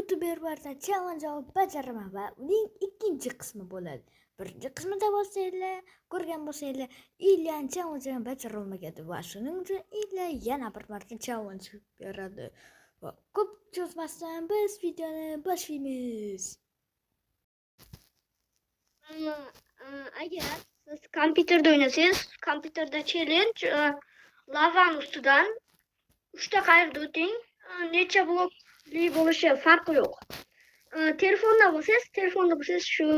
YouTuberlardan challenge olib bajaraman va uning ikkinchi qismi bo'ladi. Birinchi qismida bo'lsanglar, ko'rgan bo'lsanglar, Ilyan challenge bajara olmagandi va shuning uchun Ilyan yana bir marta challenge beradi. Va ko'p cho'zmasdan biz videoni boshlaymiz. Agar siz kompyuterda o'ynasangiz, kompyuterda challenge lavani ustidan 3 ta qayiqda o'ting. Necha blokli bo'lishi farqi yo'q. Telefonda bo'lsangiz shu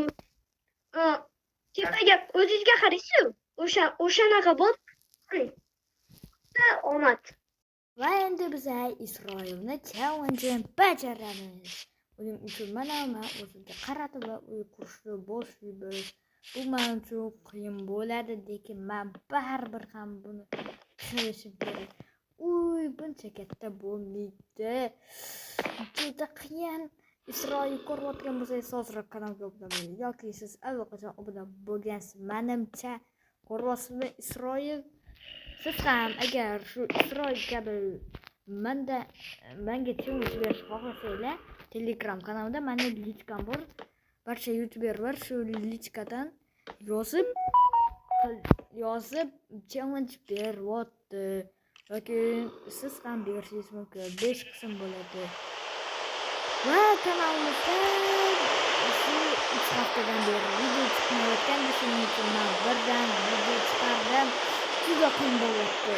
tepaga o'zingizga qaraysiz, o'shanaqa bo'lib qiling. Omad. Va endi biz Isroilni challenge bajaramiz. Uning uchun mana men o'zimga qaratib va uy qurishni boshlaymiz. Bu men uchun qiyin bo'ladi, lekin men baribir ham buni qilishim kerak. Uy, buncha katta bo'lmaydi. Juda qiyin. Isroil ko'rayotgan bo'lsangiz, hozir kanalga obuna bo'ling. Yoki siz allaqachon obuna bo'lgansiz, menimcha ko'ryapsizmi Isroil? Siz ham agar shu Isroil kabi menga challenge berishni xohlasanglar, Telegram kanalida meni lichkam bor. Barcha YouTuberlar shu lichkadan yozib challenge beryapti. Yoki siz ham berishingiz mumkin. 5 qism bo'ladi. Va kanalimizda shu 3 haftadan beri video chiqmayotgan, shuning uchun men birdan video chiqardim. Juda qiyin bo'lyapti.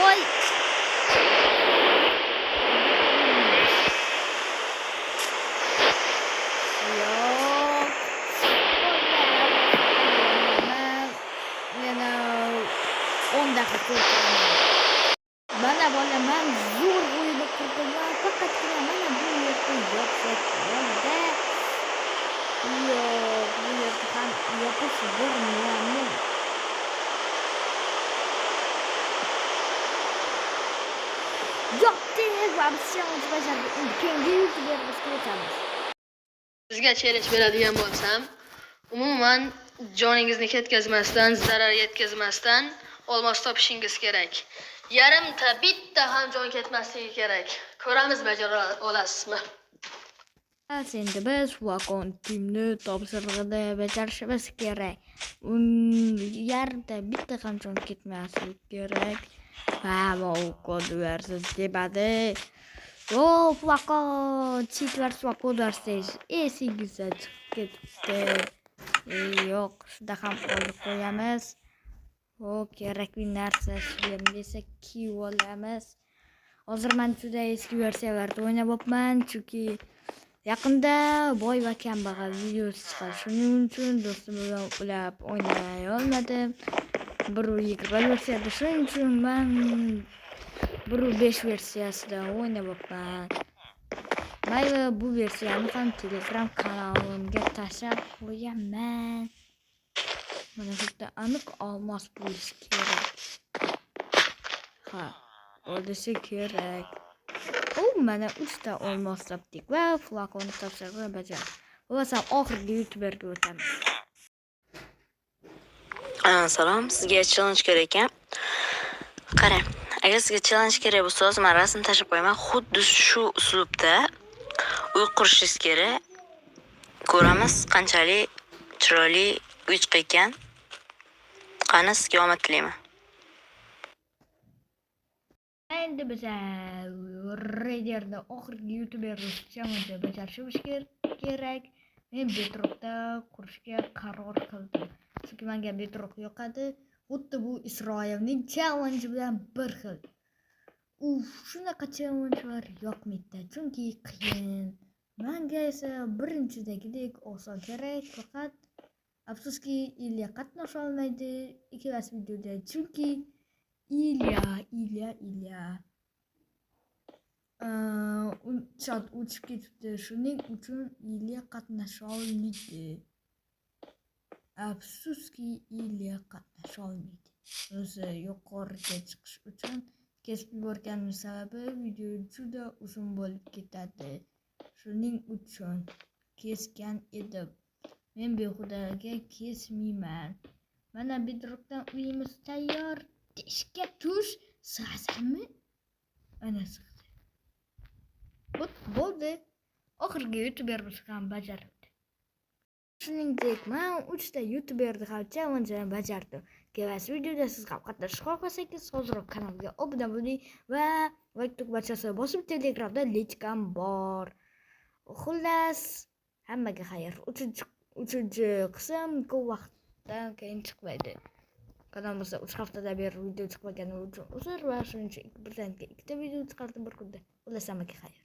Ой! Bana bola men zo'r o'ylab turdim va faqatgina mana bu yerda yopsak bo'ldi. Yo'q, bu yerda ham yopish bo'lmayapti. Yopdik va biz challenge bajardik. Endi keyingi YouTuber'imizga o'tamiz. Sizga challenge beradigan bo'lsam, umuman joningizni ketkazmasdan, zarar yetkazmasdan olmos topishingiz kerak. Yarimta bitta ham jon ketmasligi kerak. Ko'ramiz bajara olasizmi? Endi biz Flakon timni topshirig'ida bajarishimiz kerak. Yarimta bitta ham jon ketmasligi kerak. Ha, bu kod versiz debadi. O, Flakon, cheat versiz kod versiz. Esingizdan chiqib ketdi. Yo'q, shunda ham olib qo'yamiz. O, kerakli narsa shu desa kiyib olamiz. Hozir men juda eski versiyalarda o'ynayapman, chunki yaqinda boy va kambag'al videosi chiqadi. Shuning uchun do'stim bilan ulab o'ynay olmadim. 1.20 versiyada, shuning uchun men 1.5 versiyasida o'ynayapman. Mayli, bu versiyani ham Telegram kanalimga tashlab qo'yaman. Mana bu yerda aniq olmos bo'lishi kerak. Ha, bo'lishi kerak. Mana 3 ta olmos topdik va flakonni topshirib bajardik. Bo'lmasa oxirgi YouTuberga o'tamiz. Salom, sizga challenge kerak ekan. Qarang, agar sizga challenge kerak bo'lsa, men rasm tashib qo'yaman. Xuddi shu uslubda uy qurishingiz kerak. Ko'ramiz qanchalik chiroyli uy chiqqan. Qani, sizga omad tilayman. Endi biz Raiderda oxirgi YouTuber challenge bajarishimiz kerak. Men Bedrockda qurishga qaror qildim. Chunki menga Bedrock yoqadi. Xuddi bu Isroilning challenge bilan bir xil. Shunaqa challengelar yoqmaydi, chunki qiyin. Menga esa birinchidagidek oson kerak, faqat afsuski Ilya qatnasha olmaydi ikkalasi videoda, chunki Ilya soat o'tib ketibdi, shuning uchun Ilya qatnasha olmaydi. Afsuski Ilya qatnasha olmaydi. O'zi yuqoriga chiqish uchun kesib yuborganim sababi video juda uzun bo'lib ketadi. Shuning uchun kesgan edim. Men behudaga kesmayman. Mana Bedrockdan uyimiz tayyor. Teshga tush sig'azami? Ana sig'di. Bo'ldi. Oxirgi youtuberimiz ham bajardi. Shuningdek, men 3 ta youtuberni ham challenge bajardim. Kelasi videoda siz ham qatnashishga xohlasangiz, hozirroq kanalga obuna bo'ling va like tugmachasini bosib Telegramda linkam bor. Xullas, hammaga xayr. 3-chi qism ko'p vaqtdan keyin chiqmaydi. Kanalimizda 3 haftadan beri video chiqmagani uchun uzr va shuning uchun birdan 2 ta video chiqardim bir kunda. Xullas, hammaga xayr.